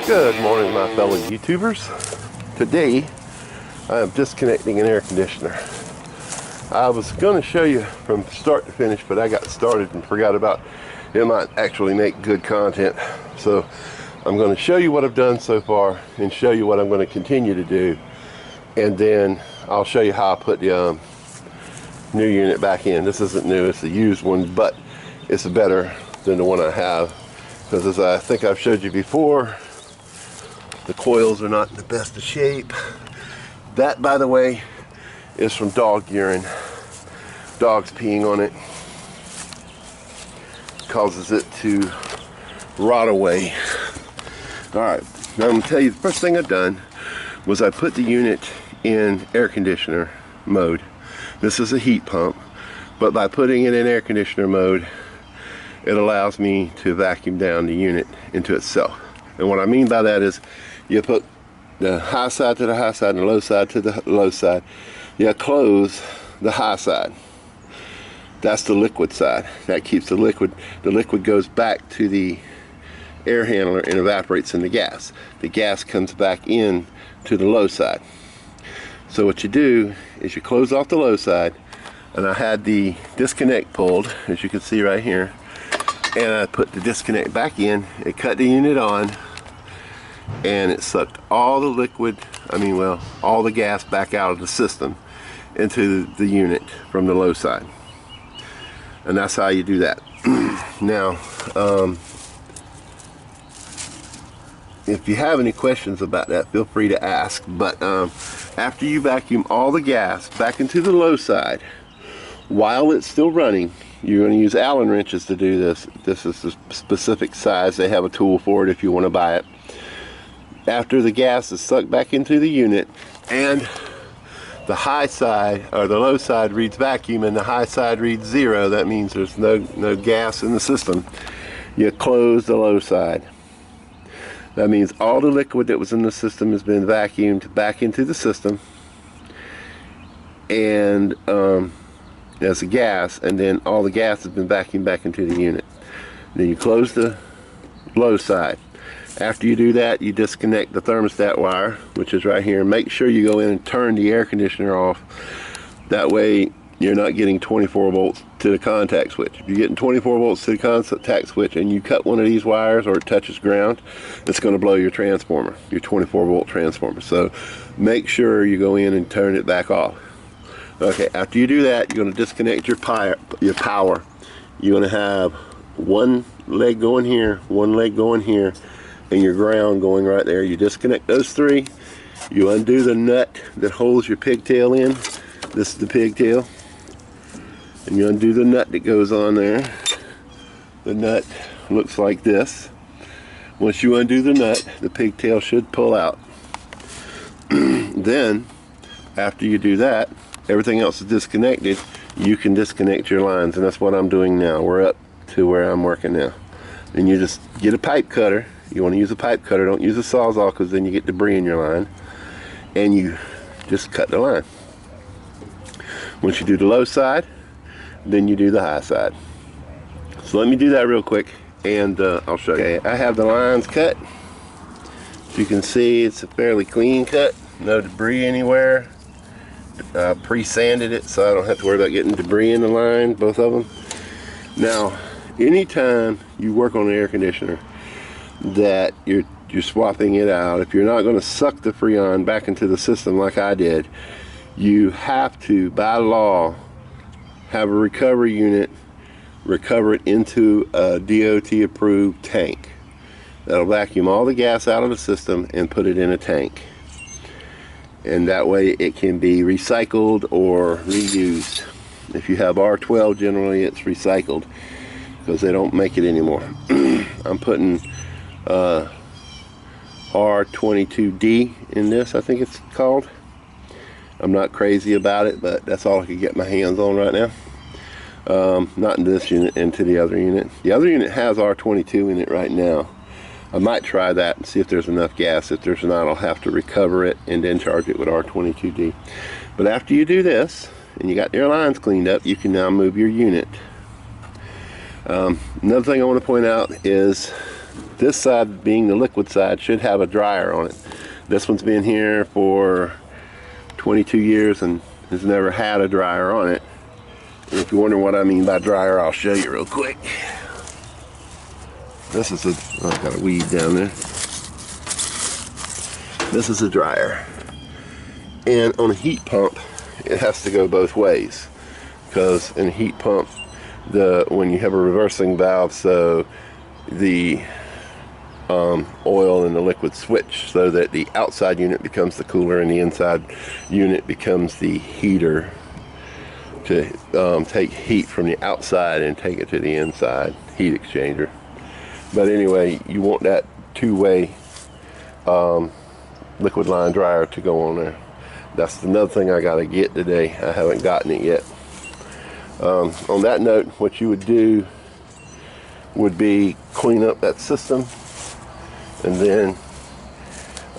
Good morning, my fellow YouTubers. Today I am disconnecting an air conditioner. I was going to show you from start to finish, but I got started and forgot about it. Might actually make good content, so I'm going to show you what I've done so far and show you what I'm going to continue to do, and then I'll show you how I put the new unit back in. This isn't new, it's a used one, but it's better than the one I have, because as I think I've showed you before, the coils are not in the best of shape. That, by the way, is from dog urine. Dogs peeing on it causes it to rot away. Alright, now I'm going to tell you the first thing I've done was I put the unit in air conditioner mode. This is a heat pump, but by putting it in air conditioner mode, it allows me to vacuum down the unit into itself. And what I mean by that is you put the high side to the high side and the low side to the low side. You close the high side. That's the liquid side. That keeps the liquid. The liquid goes back to the air handler and evaporates in the gas. The gas comes back in to the low side. So what you do is you close off the low side, and I had the disconnect pulled, as you can see right here, and I put the disconnect back in. It cut the unit on, and it sucked all the liquid, all the gas back out of the system into the unit from the low side. And that's how you do that. Now, if you have any questions about that, feel free to ask. But after you vacuum all the gas back into the low side, while it's still running, you're going to use Allen wrenches to do this. This is a specific size. They have a tool for it if you want to buy it. After the gas is sucked back into the unit and the high side or the low side reads vacuum and the high side reads 0, that means there's no gas in the system. You close the low side. That means all the liquid that was in the system has been vacuumed back into the system, and as a gas, and then all the gas has been vacuumed back into the unit. Then you close the low side. After you do that, you disconnect the thermostat wire, which is right here. Make sure you go in and turn the air conditioner off. That way you're not getting 24 volts to the contact switch. If you're getting 24 volts to the contact switch and you cut one of these wires or it touches ground, it's going to blow your transformer, your 24 volt transformer. So make sure you go in and turn it back off. Okay, after you do that, you're going to disconnect your power. You're going to have one leg going here, one leg going here, and your ground going right there. You disconnect those three. You undo the nut that holds your pigtail in. This is the pigtail. And you undo the nut that goes on there. The nut looks like this. Once you undo the nut, the pigtail should pull out. Then, after you do that, everything else is disconnected. You can disconnect your lines, and that's what I'm doing now. We're up to where I'm working now. And you just get a pipe cutter. You want to use a pipe cutter, don't use a sawzall, because then you get debris in your line. And you just cut the line. Once you do the low side, then you do the high side. So let me do that real quick, and I'll show you. Okay, I have the lines cut. As you can see, it's a fairly clean cut. No debris anywhere. Pre-sanded it, so I don't have to worry about getting debris in the line, both of them. Now, anytime you work on an air conditioner that you're swapping it out, if you're not going to suck the Freon back into the system like I did, you have to, by law, have a recovery unit recover it into a DOT approved tank. That'll vacuum all the gas out of the system and put it in a tank. And that way it can be recycled or reused. If you have R12, generally it's recycled because they don't make it anymore. I'm putting R22D in this, I think it's called. I'm not crazy about it, but that's all I could get my hands on right now. Not in this unit, into the other unit. The other unit has R22 in it right now. I might try that and see if there's enough gas. If there's not, I'll have to recover it and then charge it with R22D. But after you do this, and you got your lines cleaned up, you can now move your unit. Another thing I want to point out is This side, being the liquid side, should have a dryer on it. This one's been here for 22 years and has never had a dryer on it. And if you wonder what I mean by dryer, I'll show you real quick. This is I've got a weed down there. This is a dryer. And on a heat pump, it has to go both ways. Because in a heat pump, when you have a reversing valve, so the oil and the liquid switch, so that the outside unit becomes the cooler and the inside unit becomes the heater, to take heat from the outside and take it to the inside, heat exchanger. But anyway, you want that two-way liquid line dryer to go on there. That's another thing I got to get today. I haven't gotten it yet. On that note, what you would do would be clean up that system. And then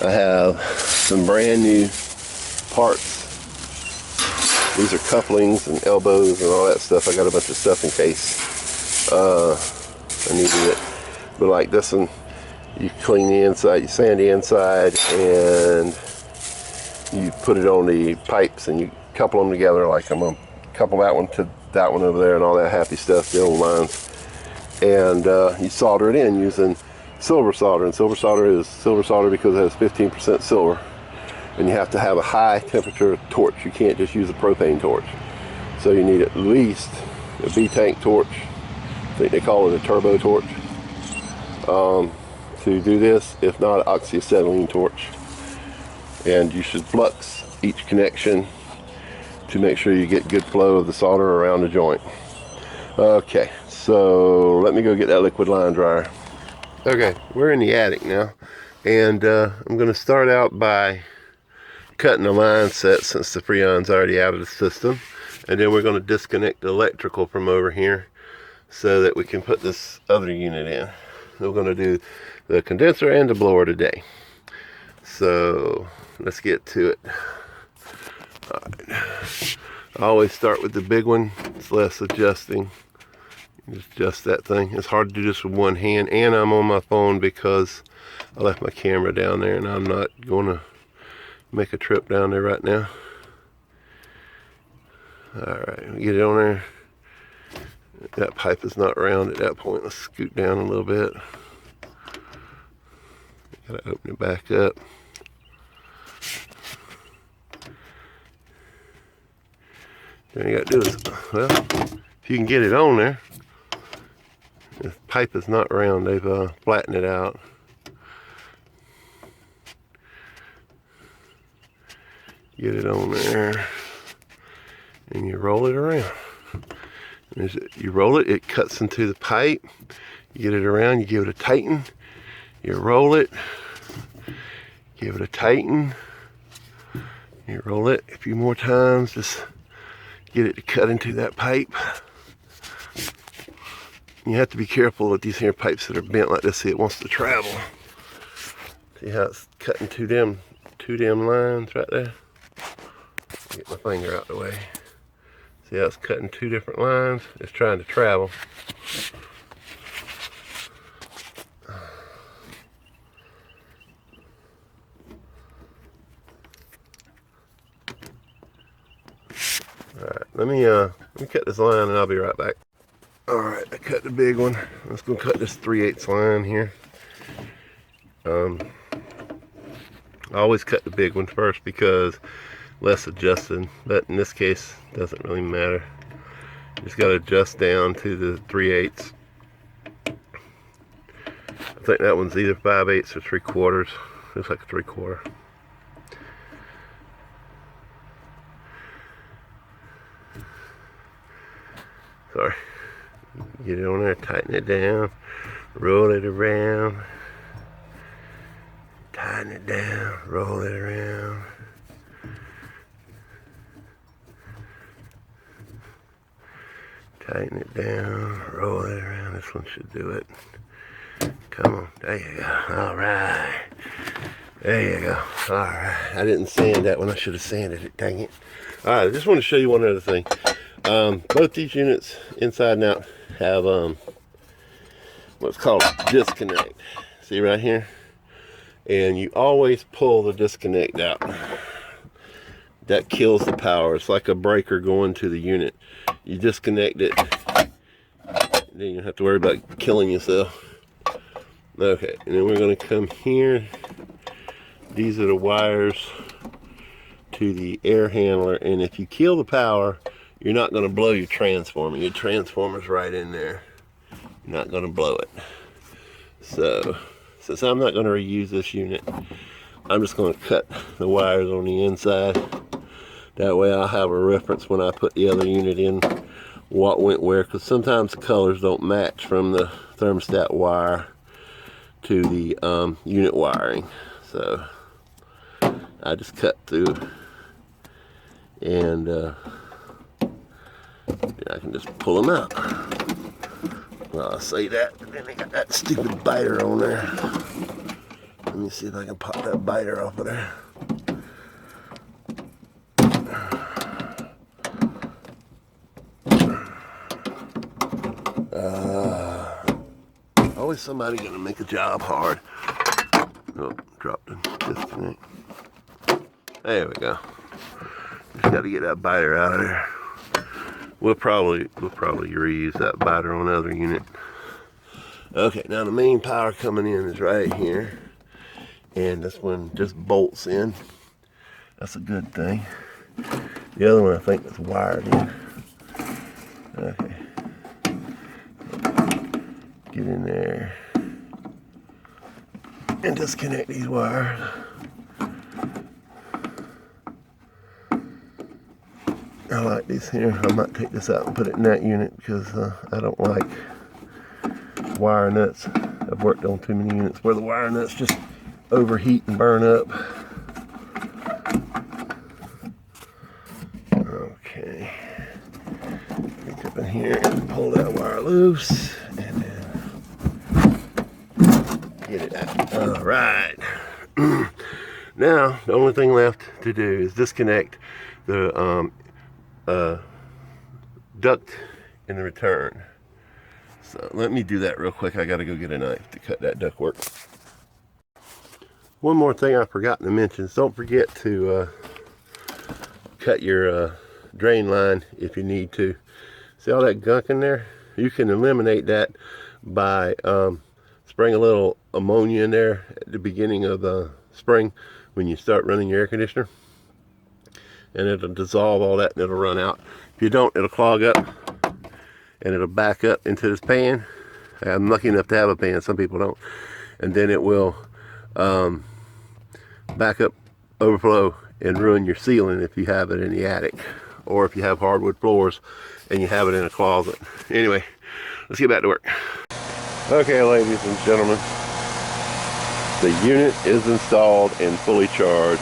I have some brand new parts. These are couplings and elbows and all that stuff. I got a bunch of stuff in case I needed it. But like this one, you clean the inside, you sand the inside, and you put it on the pipes and you couple them together. Like I'm gonna couple that one to that one over there and all that happy stuff, the old lines. And you solder it in using silver solder. And silver solder is silver solder because it has 15% silver. And you have to have a high temperature torch. You can't just use a propane torch. So you need at least a B-tank torch. I think they call it a turbo torch. To do this, if not, an oxyacetylene torch. And you should flux each connection to make sure you get good flow of the solder around the joint. Okay, so let me go get that liquid line dryer. Okay, we're in the attic now, and I'm going to start out by cutting the line set since the Freon's already out of the system, and then we're going to disconnect the electrical from over here so that we can put this other unit in. We're going to do the condenser and the blower today. So let's get to it. All right. I always start with the big one. It's less adjusting. Just adjust that thing. It's hard to do this with one hand, and I'm on my phone because I left my camera down there, and I'm not going to make a trip down there right now. All right, we get it on there. That pipe is not round at that point. Let's scoot down a little bit. Gotta open it back up. Then you gotta do is, well, if you can get it on there. The pipe is not round. They've flattened it out. Get it on there, and you roll it around. As you roll it, it cuts into the pipe. You get it around, you give it a tighten. You roll it, give it a tighten. You roll it a few more times, just get it to cut into that pipe. You have to be careful with these here pipes that are bent like this. See, it wants to travel. See how it's cutting two them lines right there? Get my finger out the way. See how it's cutting two different lines? It's trying to travel. Alright, let me cut this line and I'll be right back. Alright, I cut the big one. I'm just going to cut this 3/8 line here. I always cut the big one first because less adjusted, but in this case it doesn't really matter. You just got to adjust down to the 3/8. I think that one's either 5/8 or 3/4. Looks like a 3/4. Sorry. Get it on there, tighten it down, roll it around, tighten it down, roll it around. Tighten it down, roll it around. This one should do it. Come on, there you go. All right. There you go. All right. I didn't sand that one. I should have sanded it, dang it. All right, I just want to show you one other thing. Both these units, inside and out, have what's called a disconnect. See right here? And you always pull the disconnect out. That kills the power. It's like a breaker going to the unit. You disconnect it, then you don't have to worry about killing yourself. Okay, and then we're going to come here. These are the wires to the air handler, and if you kill the power, you're not going to blow your transformer. Your transformer's right in there. You're not going to blow it. So, since I'm not going to reuse this unit, I'm just going to cut the wires on the inside. That way I'll have a reference when I put the other unit in, what went where, because sometimes the colors don't match from the thermostat wire to the unit wiring. So I just cut through, and I can just pull them out. Well, I say that, but then they got that stupid biter on there. Let me see if I can pop that biter off of there. Always somebody gonna make a job hard. Oh, dropped the disconnect. There we go. Just got to get that biter out of there. We'll probably reuse that biter on the other unit. Okay, now the main power coming in is right here, and this one just bolts in. That's a good thing. The other one I think is wired in. Okay. Get in there and disconnect these wires. I like these here. I might take this out and put it in that unit because I don't like wire nuts. I've worked on too many units where the wire nuts just overheat and burn up. Okay. Reach up in here and pull that wire loose. And get it out. All right. Now, the only thing left to do is disconnect the duct in the return. So let me do that real quick. I got to go get a knife to cut that duct work. One more thing I forgot to mention is don't forget to cut your drain line if you need to. See all that gunk in there? You can eliminate that by spraying a little ammonia in there at the beginning of the spring when you start running your air conditioner, and it'll dissolve all that and it'll run out. If you don't, it'll clog up and it'll back up into this pan. I'm lucky enough to have a pan, some people don't, and then it will back up, overflow, and ruin your ceiling if you have it in the attic, or if you have hardwood floors and you have it in a closet. Anyway, let's get back to work. Okay, ladies and gentlemen, the unit is installed and fully charged.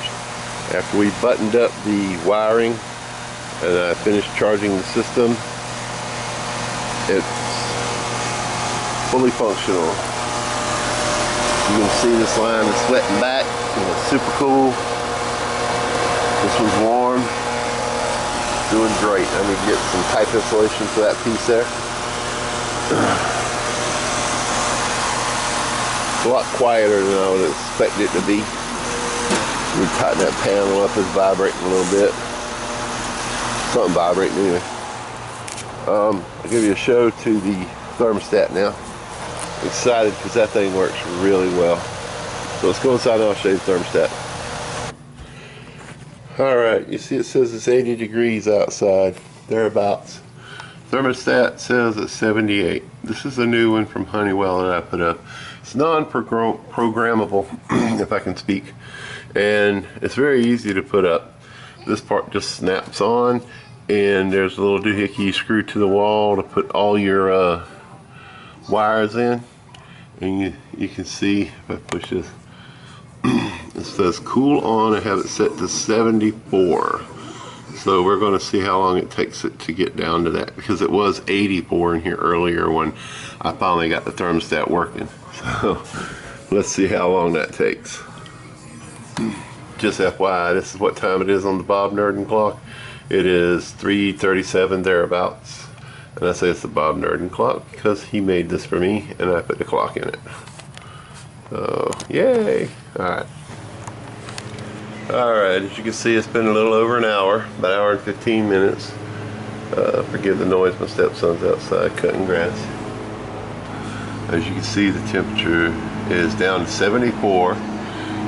After we buttoned up the wiring and I finished charging the system, it's fully functional. You can see this line is sweating back, and it's super cool. This one's warm, doing great. I need to get some pipe insulation for that piece there. It's a lot quieter than I would expect it to be. We tighten that panel up, it's vibrating a little bit. Something vibrating anyway. I'll give you a show to the thermostat now. I'm excited because that thing works really well. So let's go inside and I'll show you the thermostat. Alright, you see it says it's 80 degrees outside, thereabouts. Thermostat says it's 78. This is a new one from Honeywell that I put up. It's non-programmable, if I can speak. And it's very easy to put up. This part just snaps on, and there's a little doohickey screwed to the wall to put all your wires in. And you can see, if I push this, it says cool on. I have it set to 74. So we're going to see how long it takes it to get down to that, because it was 84 in here earlier when I finally got the thermostat working. So let's see how long that takes. Just FYI, this is what time it is on the Bob Nerdin clock. It is 3:37 thereabouts, And I say it's the Bob Nerdin clock because he made this for me and I put the clock in it. So, yay! Alright. Alright, as you can see, it's been a little over an hour, about an hour and 15 minutes. Forgive the noise, my stepson's outside cutting grass. As you can see, the temperature is down to 74,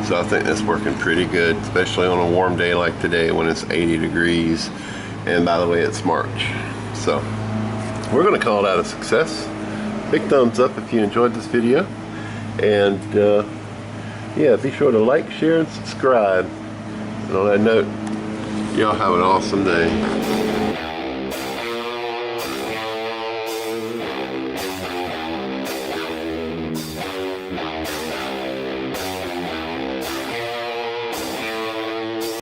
so I think that's working pretty good, especially on a warm day like today when it's 80 degrees. And by the way, it's March. So, we're going to call that a success. Big thumbs up if you enjoyed this video. And yeah, be sure to like, share, and subscribe. And on that note, y'all have an awesome day.